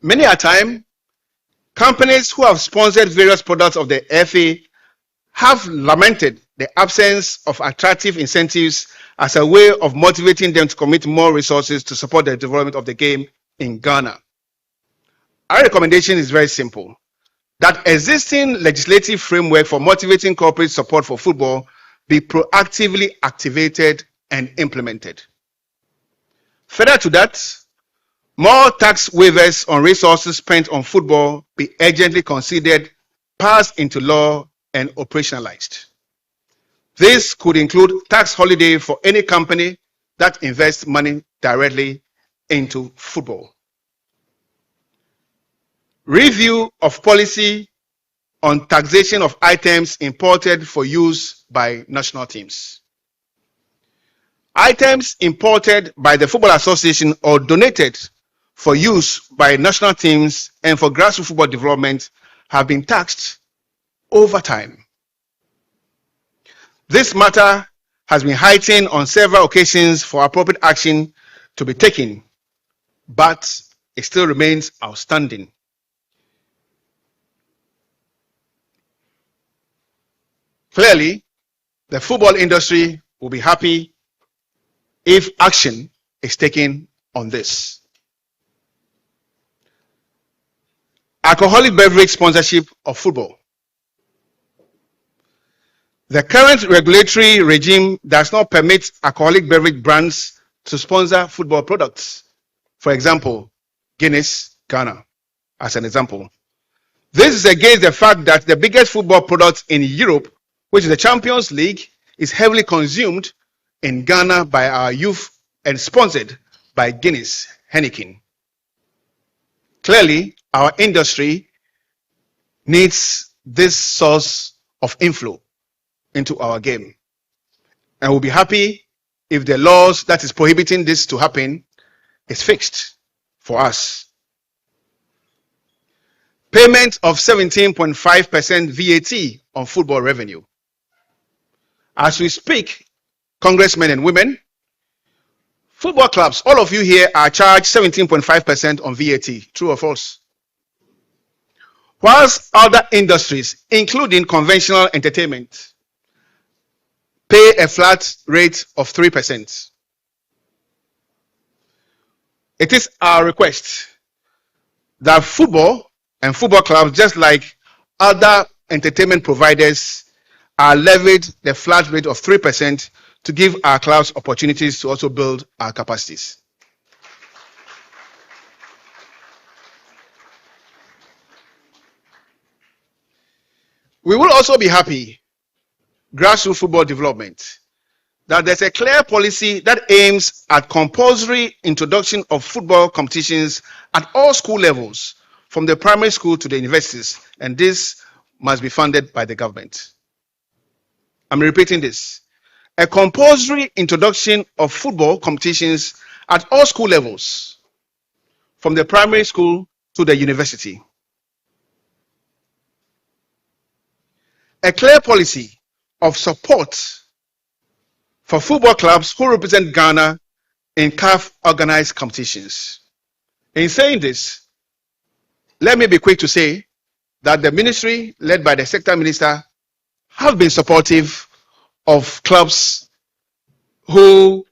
Many a time, companies who have sponsored various products of the FA have lamented the absence of attractive incentives as a way of motivating them to commit more resources to support the development of the game in Ghana. Our recommendation is very simple: that existing legislative framework for motivating corporate support for football be proactively activated and implemented. Further to that, more tax waivers on resources spent on football be urgently considered, passed into law, and operationalized. This could include tax holiday for any company that invests money directly into football. Review of policy on taxation of items imported for use by national teams. Items imported by the Football Association or donated for use by national teams and for grassroots football development have been taxed over time. This matter has been heightened on several occasions for appropriate action to be taken, but it still remains outstanding. Clearly, the football industry will be happy if action is taken on this. Alcoholic beverage sponsorship of football. The current regulatory regime does not permit alcoholic beverage brands to sponsor football products. For example, Guinness, Ghana, as an example. This is against the fact that the biggest football product in Europe, which is the Champions League, is heavily consumed in Ghana by our youth and sponsored by Guinness, Heineken. Clearly, our industry needs this source of inflow into our game. And we'll be happy if the laws that is prohibiting this to happen is fixed for us. Payment of 17.5% VAT on football revenue. As we speak, congressmen and women, football clubs, all of you here are charged 17.5% on VAT. True or false? Whilst other industries, including conventional entertainment, pay a flat rate of 3%. It is our request that football and football clubs, just like other entertainment providers, are levied the flat rate of 3% to give our clubs opportunities to also build our capacities. We will also be happy, grassroots football development, that there's a clear policy that aims at compulsory introduction of football competitions at all school levels, from the primary school to the universities, and this must be funded by the government. I'm repeating this. A compulsory introduction of football competitions at all school levels, from the primary school to the university. A clear policy of support for football clubs who represent Ghana in CAF organized competitions. In saying this, let me be quick to say that the ministry, led by the sector minister, have been supportive of clubs who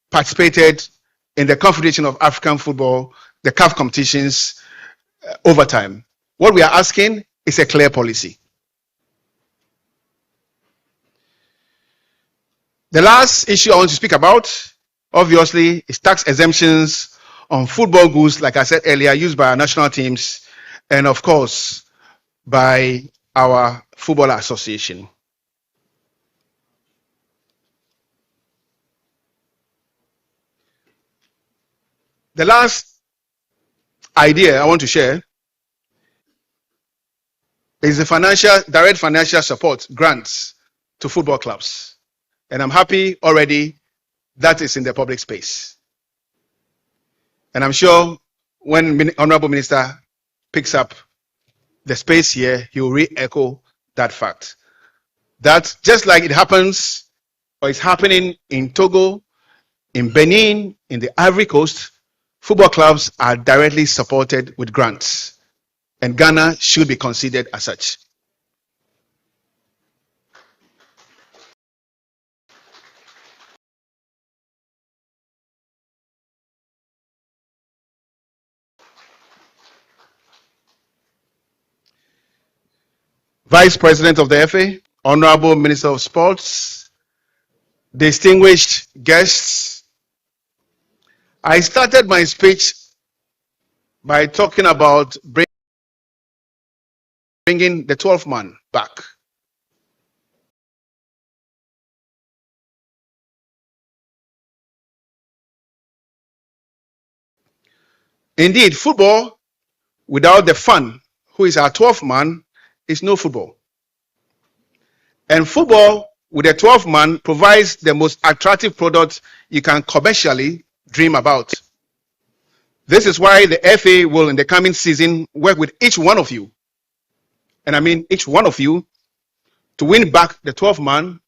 participated in the Confederation of African Football, the CAF competitions, over time. What we are asking is a clear policy. The last issue I want to speak about, obviously, is tax exemptions on football goods, like I said earlier, used by our national teams, and of course, by our Football Association. The last idea I want to share is the direct financial support, grants to football clubs. And I'm happy already that is in the public space. And I'm sure when Honorable Minister picks up the space here, he will re-echo that fact. That just like it happens or is happening in Togo, in Benin, in the Ivory Coast, Football clubs are directly supported with grants, and Ghana should be considered as such. Vice President of the FA, Honorable Minister of Sports, distinguished guests, I started my speech by talking about bringing the 12th man back. Indeed, football without the fan, who is our 12th man, is no football. And football with a 12th man provides the most attractive product you can commercially dream about. This is why the FA will, in the coming season, work with each one of you, and I mean each one of you, to win back the 12th man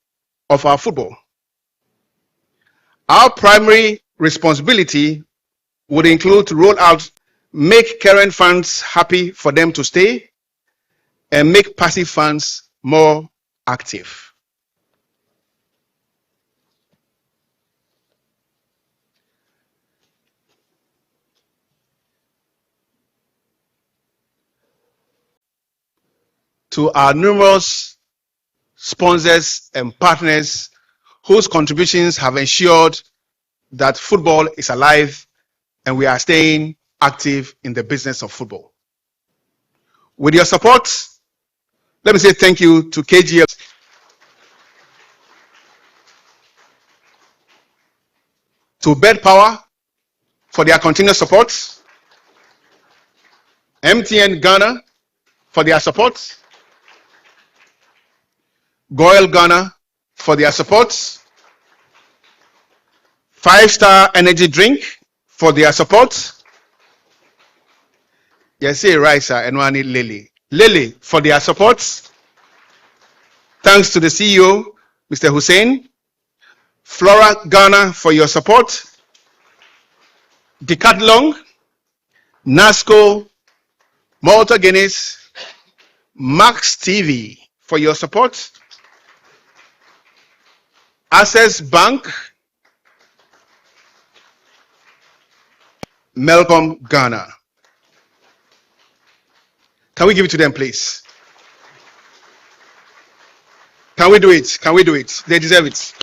of our football. Our primary responsibility would include to roll out, make current fans happy for them to stay, and make passive fans more active. To our numerous sponsors and partners whose contributions have ensured that football is alive and we are staying active in the business of football. With your support, let me say thank you to KGL, to Bed Power for their continuous support, MTN Ghana for their support, Goyle Ghana for their support, 5-Star Energy Drink for their support. Yes, say Raisa and Wani Lily for their support. Thanks to the CEO, Mr. Hussein. Flora Ghana for your support. Decathlon, NASCO, Malta Guinness, Max TV for your support. Access Bank, Melcom Ghana. Can we give it to them, please? Can we do it? Can we do it? They deserve it.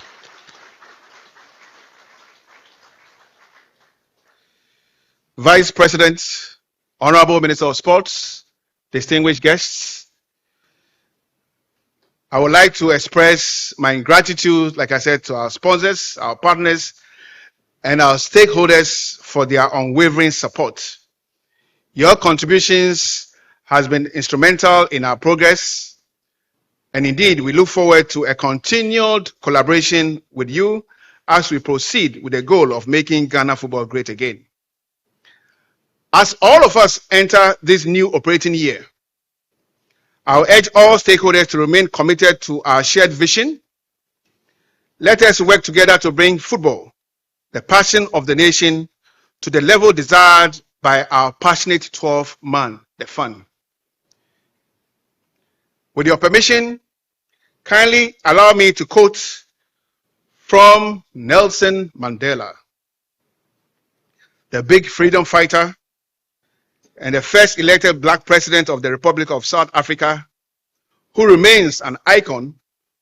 Vice President, Honorable Minister of Sports, distinguished guests, I would like to express my gratitude, like I said, to our sponsors, our partners, and our stakeholders for their unwavering support. Your contributions has been instrumental in our progress, and indeed, we look forward to a continued collaboration with you as we proceed with the goal of making Ghana football great again. As all of us enter this new operating year, I'll urge all stakeholders to remain committed to our shared vision. Let us work together to bring football, the passion of the nation, to the level desired by our passionate 12th man, the fan. With your permission, kindly allow me to quote from Nelson Mandela, the big freedom fighter and the first elected black president of the Republic of South Africa, who remains an icon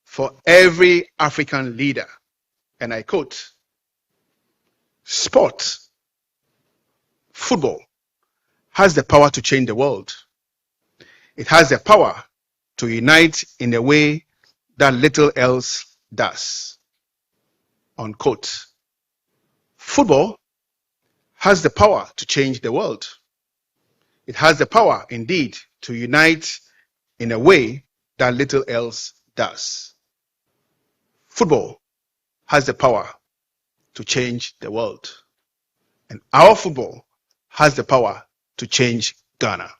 for every African leader. And I quote, "Sport, football, has the power to change the world. It has the power to unite in a way that little else does." Unquote. Football has the power to change the world. It has the power, indeed, to unite in a way that little else does. Football has the power to change the world. And our football has the power to change Ghana.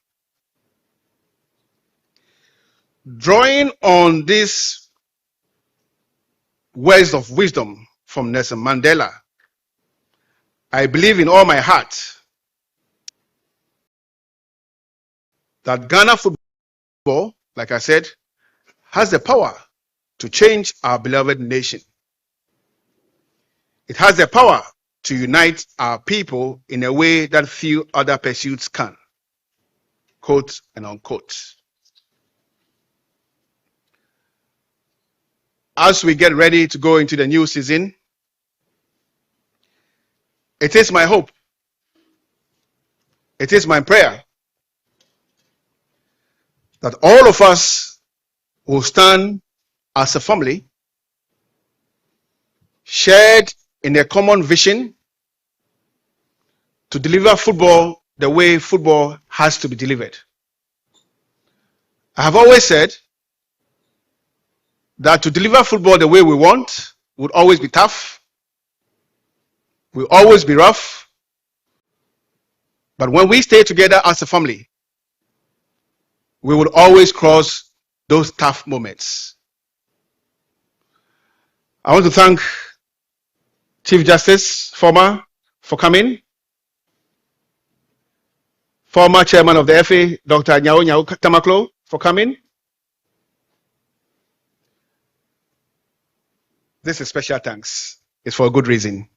Drawing on these words of wisdom from Nelson Mandela, I believe in all my heart that Ghana football, like I said, has the power to change our beloved nation. It has the power to unite our people in a way that few other pursuits can. Quote and unquote. As we get ready to go into the new season, it is my hope, it is my prayer that all of us will stand as a family, shared in a common vision to deliver football the way football has to be delivered. I have always said that to deliver football the way we want would always be tough, will always be rough, but when we stay together as a family, we will always cross those tough moments. I want to thank Chief Justice, former, for coming. Former Chairman of the FA, Dr. Nyao Tamaklo, for coming. This is special thanks. It's for a good reason.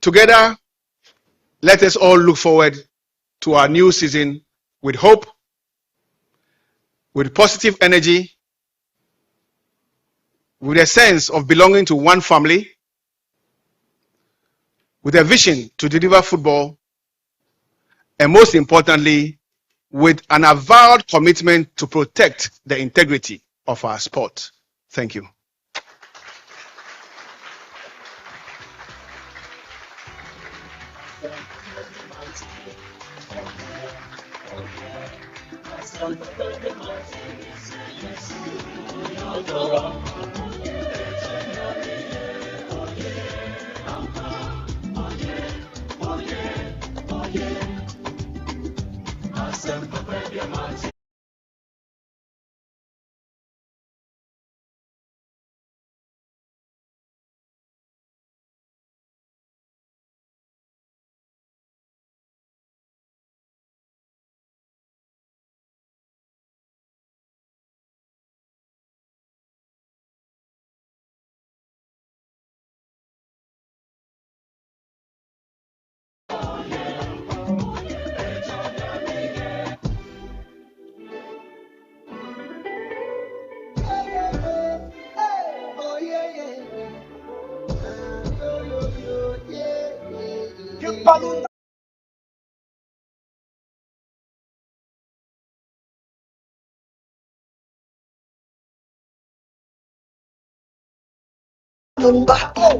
Together, let us all look forward to our new season with hope, with positive energy, with a sense of belonging to one family, with a vision to deliver football, and most importantly, with an avowed commitment to protect the integrity of our sport. Thank you.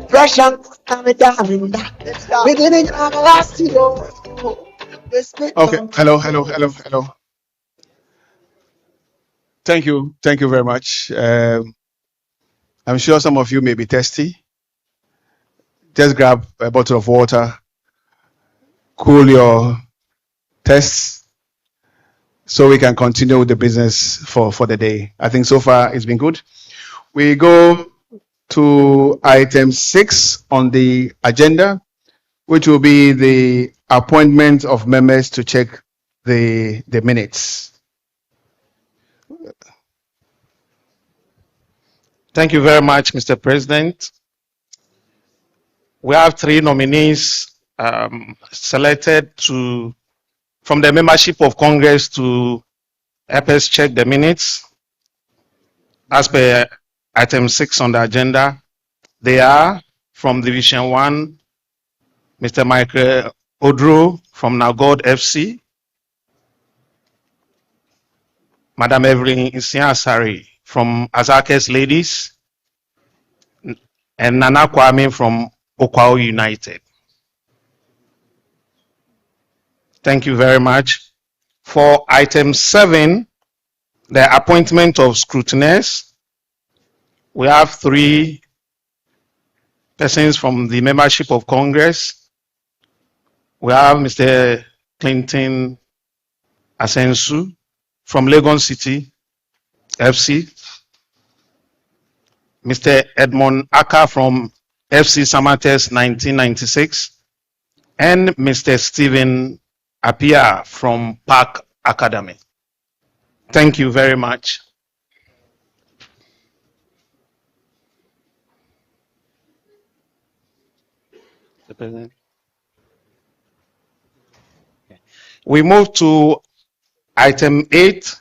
Pressure coming down. We didn't have a last year. Okay, hello. Thank you very much. I'm sure some of you may be thirsty. Just grab a bottle of water, cool your thirst, so we can continue with the business for the day. I think so far it's been good. We go to item 6 on the agenda, which will be the appointment of members to check the minutes. Thank you very much, Mr. President. We have 3 nominees selected from the membership of Congress to help us check the minutes. As per item 6 on the agenda, they are from Division 1, Mr. Michael Odro from Nagod FC, Madam Evelyn Isiasari from Azakes Ladies, and Nana Kwame from Okwao United. Thank you very much. For item 7, the appointment of scrutineers, we have 3 persons from the membership of Congress. We have Mr. Clinton Asensu from Legon City FC, Mr. Edmond Aka from FC Samates 1996, and Mr. Stephen appear from Park Academy. Thank you very much. Mr. President. We move to item 8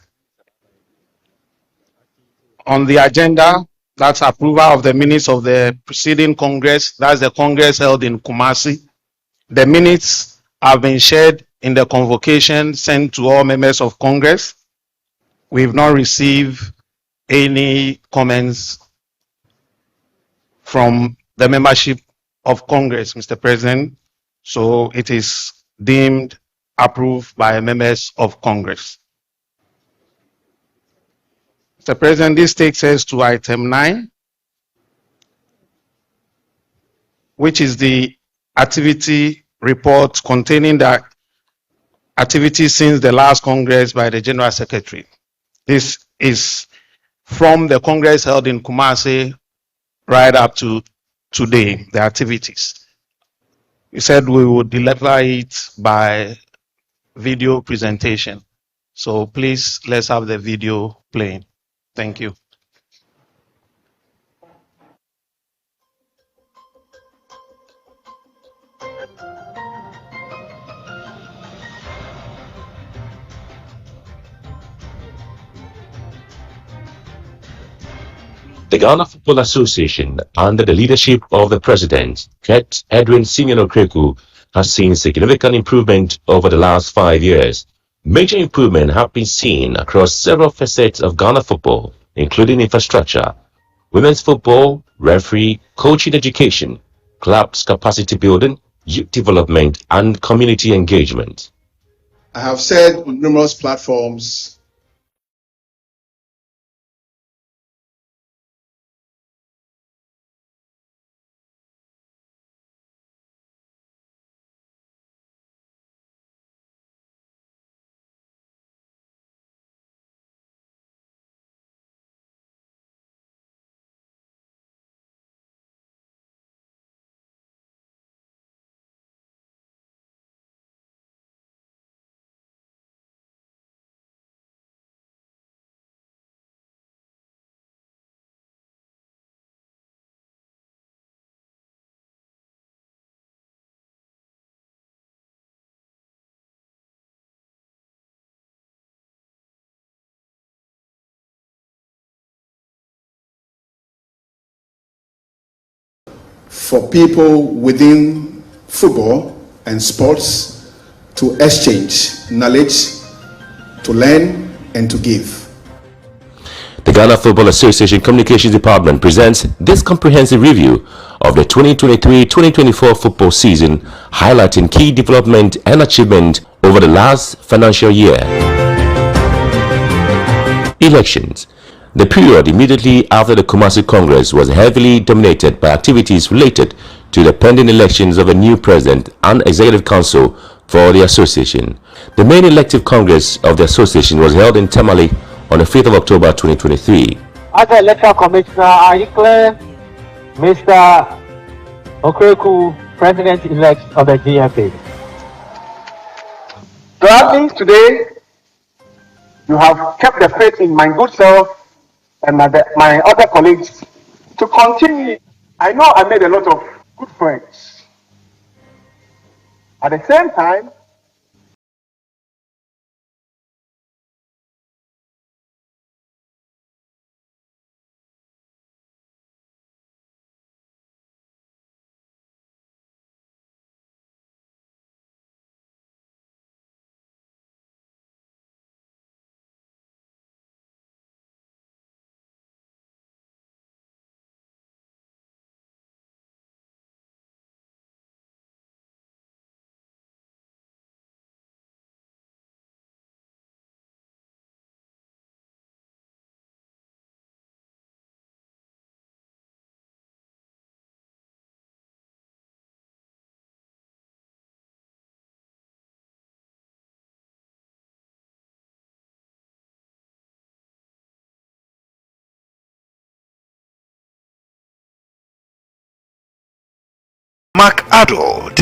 on the agenda. That's approval of the minutes of the preceding Congress. That's the Congress held in Kumasi. The minutes have been shared in the convocation sent to all members of Congress. We've not received any comments from the membership of Congress, Mr. President. So it is deemed approved by members of Congress. Mr. President, this takes us to item 9, which is the activity report containing the activities since the last Congress by the General Secretary. This is from the Congress held in Kumasi right up to today, the activities. We said we would deliver it by video presentation. So please, let's have the video playing. Thank you. The Ghana Football Association, under the leadership of the President, Edwin Simeon Okreku, has seen significant improvement over the last 5 years. Major improvements have been seen across several facets of Ghana football, including infrastructure, women's football, referee, coaching education, clubs capacity building, youth development, and community engagement. I have said on numerous platforms for people within football and sports to exchange knowledge, to learn, and to give. The Ghana Football Association Communications Department presents this comprehensive review of the 2023-2024 football season, highlighting key development and achievement over the last financial year. Elections. The period immediately after the Kumasi Congress was heavily dominated by activities related to the pending elections of a new president and executive council for the association. The main elective congress of the association was held in Tamale on the 5th of October 2023. As the electoral commissioner, I declare Mr. Okreku president-elect of the GFA. Gladly today, you have kept the faith in my good self and my other colleagues to continue. I know I made a lot of good friends. At the same time, Mark Addo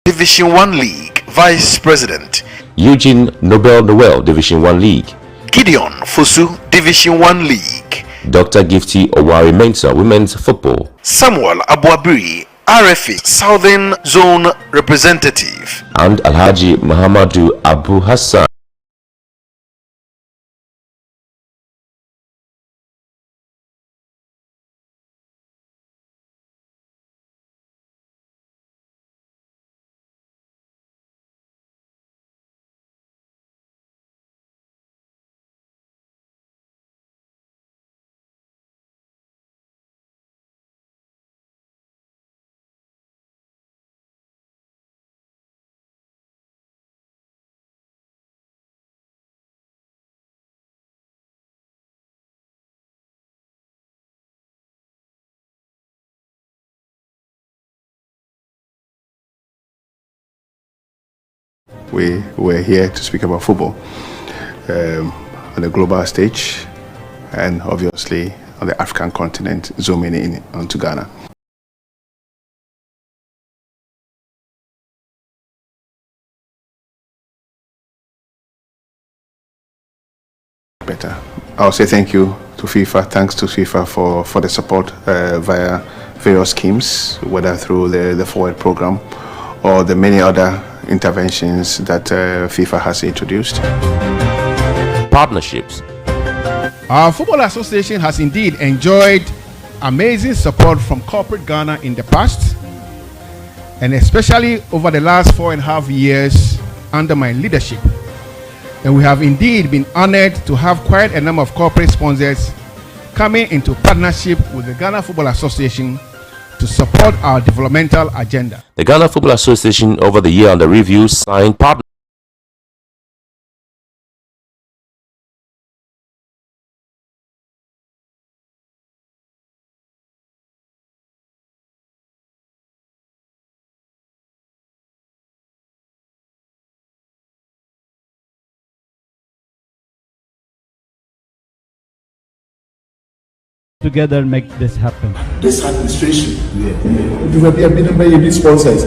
Division 1 League Vice President. Eugene Nobel Noel Division 1 League. Gideon Fosu Division 1 League. Dr. Gifty Owari Mensah Women's Football. Samuel Abuabiri RFA Southern Zone Representative. And Alhaji Muhammadu Abu Hassan. We were here to speak about football on the global stage and obviously on the African continent, zooming in onto Ghana. Better. I'll say thank you to FIFA. Thanks to FIFA for the support via various schemes, whether through the Forward program or the many other interventions that FIFA has introduced. Partnerships. Our football association has indeed enjoyed amazing support from corporate Ghana in the past, and especially over the last 4.5 years under my leadership. And we have indeed been honored to have quite a number of corporate sponsors coming into partnership with the Ghana Football Association to support our developmental agenda. The Ghana Football Association over the year under review signed partner together and make this happen. This administration, you will be a bit of sponsors.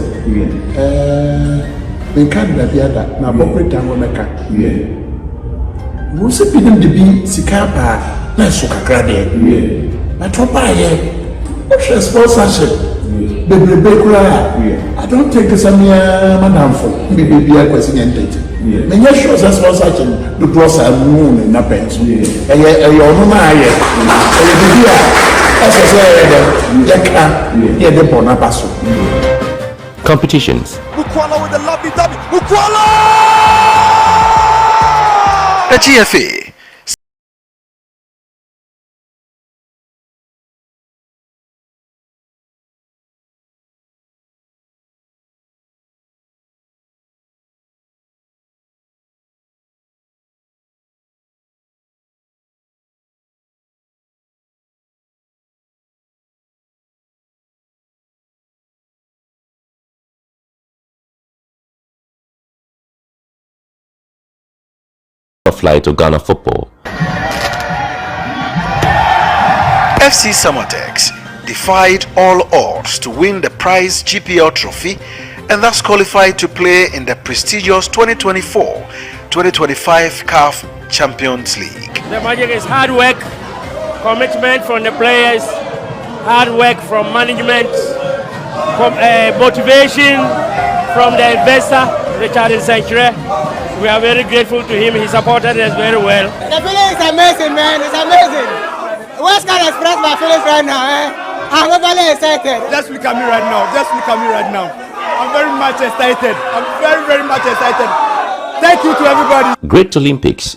We can't be that. Now, corporate time will make up. We should be them to be Sikapa, not Sukakade. I told by a sponsorship. I don't take some madam for maybe a question. Many shows as well such the cross and moon in a bench. competitions. Mukwala with the lovely W. Mukwala! The GFA. Fly to Ghana football. FC Samatex defied all odds to win the prize GPL trophy and thus qualified to play in the prestigious 2024-2025 CAF Champions League. The magic is hard work, commitment from the players, hard work from management, motivation from the investor, Richard Sanchez. We are very grateful to him. He supported us very well. The feeling is amazing, man. It's amazing. What can I express my feelings right now? I'm overly excited. Just look at me right now. Just look at me right now. I'm very much excited. I'm very, very much excited. Thank you to everybody. Great Olympics.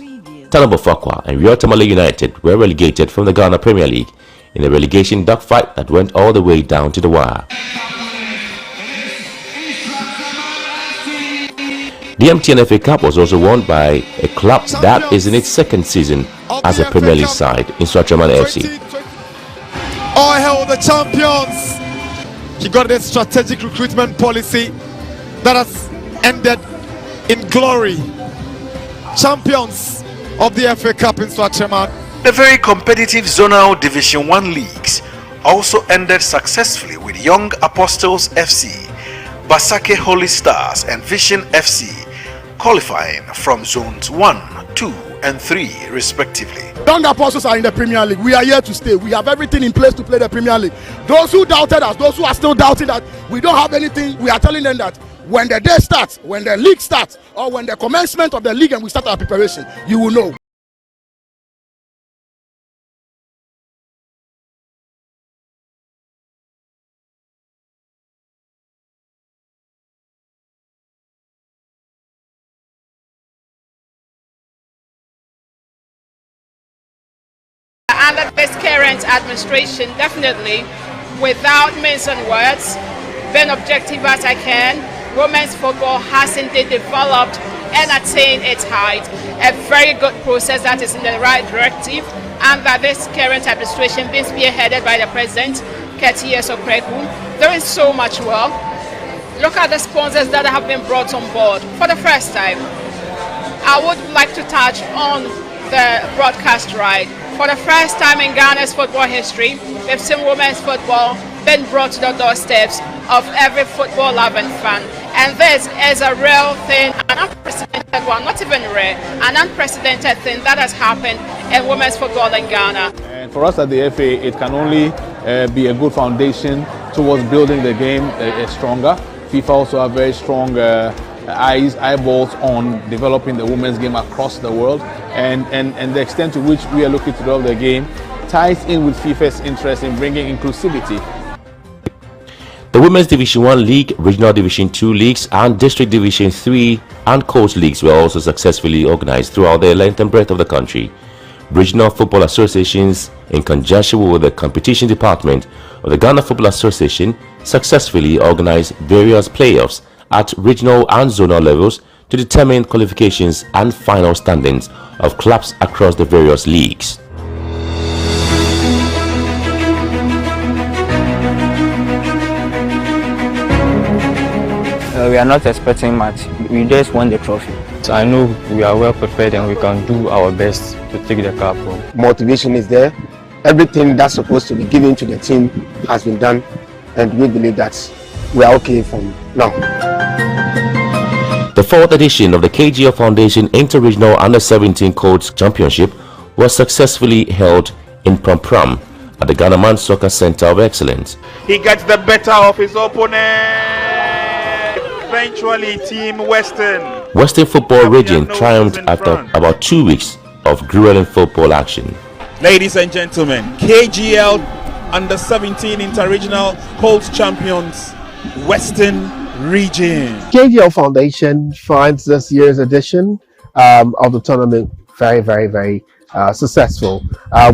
Talabo Fakwa and Rio Tamale United were relegated from the Ghana Premier League in a relegation dogfight that went all the way down to the wire. The MTN FA Cup was also won by a club that is in its second season as a Premier League side in Swatraman FC. All hail the champions! He got a strategic recruitment policy that has ended in glory. Champions of the FA Cup in Swatraman. The very competitive zonal Division 1 leagues also ended successfully with Young Apostles FC Basake Holy Stars and Vision FC qualifying from zones 1, 2 and 3 respectively. Young apostles are in the Premier League. We are here to stay. We have everything in place to play the Premier League. Those who doubted us, those who are still doubting that we don't have anything, we are telling them that when the day starts, when the league starts, or when the commencement of the league and we start our preparation, you will know. Under this current administration, definitely, without mincing words, being objective as I can, women's football has indeed developed and attained its height. A very good process that is in the right directive, and that this current administration being spearheaded by the President, Ketiye Okreku, doing so much well. Look at the sponsors that have been brought on board for the first time. I would like to touch on the broadcast right. For the first time in Ghana's football history, we've seen women's football being brought to the doorsteps of every football-loving fan. And this is a real thing, an unprecedented one, not even rare, an unprecedented thing that has happened in women's football in Ghana. And for us at the FA, it can only be a good foundation towards building the game stronger. FIFA also have very strong eyeballs on developing the women's game across the world, and the extent to which we are looking to develop the game ties in with FIFA's interest in bringing inclusivity. The Women's Division 1 League, Regional Division 2 leagues and District Division 3 and Coast leagues were also successfully organized throughout the length and breadth of the country. Regional football associations, in conjunction with the competition department of the Ghana Football Association, successfully organized various playoffs at regional and zonal levels to determine qualifications and final standings of clubs across the various leagues. We are not expecting much. We just won the trophy. So I know we are well prepared and we can do our best to take the cup home. Motivation is there. Everything that's supposed to be given to the team has been done, and we believe that we are okay from now. The fourth edition of the KGL Foundation Inter-Regional Under-17 Coach Championship was successfully held in Pram at the Ghana Man Soccer Center of Excellence. He gets the better of his opponent. Eventually, Team Western Football Region triumphed after about 2 weeks of grueling football action. Ladies and gentlemen, KGL Under-17 Inter-Regional Coach Champions, Western Region. KGL Foundation finds this year's edition of the tournament very successful.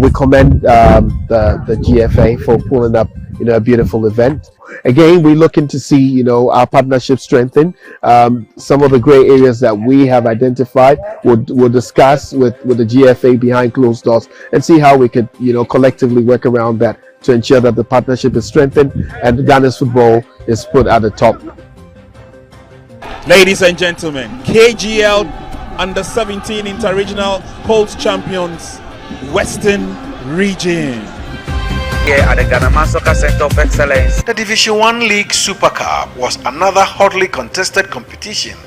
We commend the GFA for pulling up a beautiful event. Again, we're looking to see our partnership strengthen. Some of the gray areas that we have identified we'll discuss with the GFA behind closed doors and see how we could collectively work around that to ensure that the partnership is strengthened and Ghana's football is put at the top. Ladies and gentlemen, KGL Under-17 Inter-Regional Coach Champions, Western Region. Here at the Ghana Man Soccer Center of Excellence. The Division 1 League Super Cup was another hotly contested competition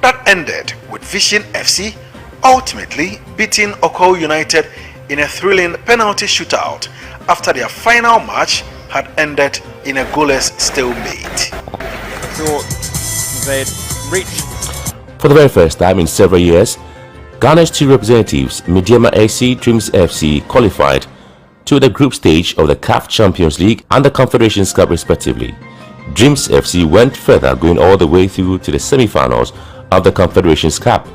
that ended with Vision FC ultimately beating Oko United in a thrilling penalty shootout after their final match had ended in a goalless stalemate. For the very first time in several years, Ghana's two representatives, Mediama AC Dreams FC, qualified to the group stage of the CAF Champions League and the Confederations Cup respectively. Dreams FC went further, going all the way through to the semi-finals of the Confederations Cup.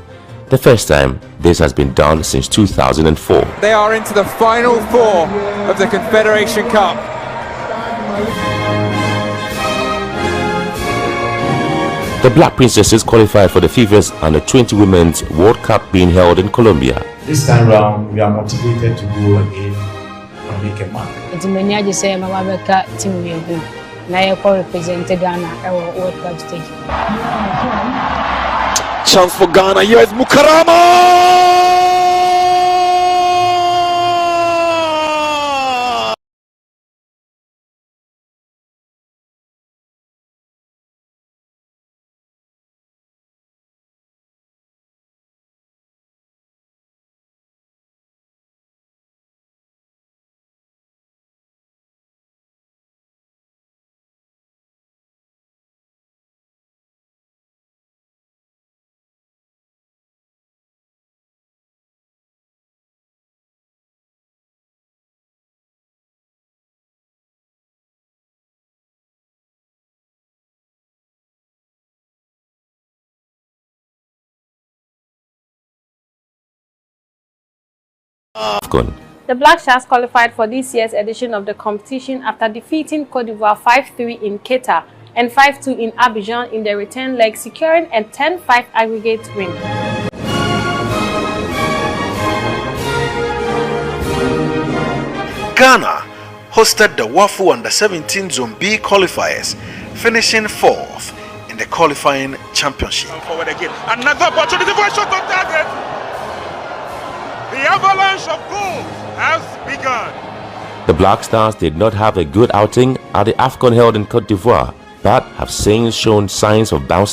The first time this has been done since 2004. They are into the final four of the Confederation Cup. The Black Princesses qualified for the FIFA's Under-20 Women's World Cup being held in Colombia. This time round, we are motivated to go again and make a mark. Chance for Ghana. Here is Mukarama. AFCON. The Black Sharks qualified for this year's edition of the competition after defeating Cote d'Ivoire 5-3 in Qatar and 5-2 in Abidjan in the return leg, securing a 10-5 aggregate win. Ghana hosted the WAFU Under-17 Zone B qualifiers, finishing 4th in the qualifying championship. Forward again. Another opportunity for a shot on target. The avalanche of goals has begun. The Black Stars did not have a good outing at the AFCON held in Cote d'Ivoire, but have since shown signs of bouncing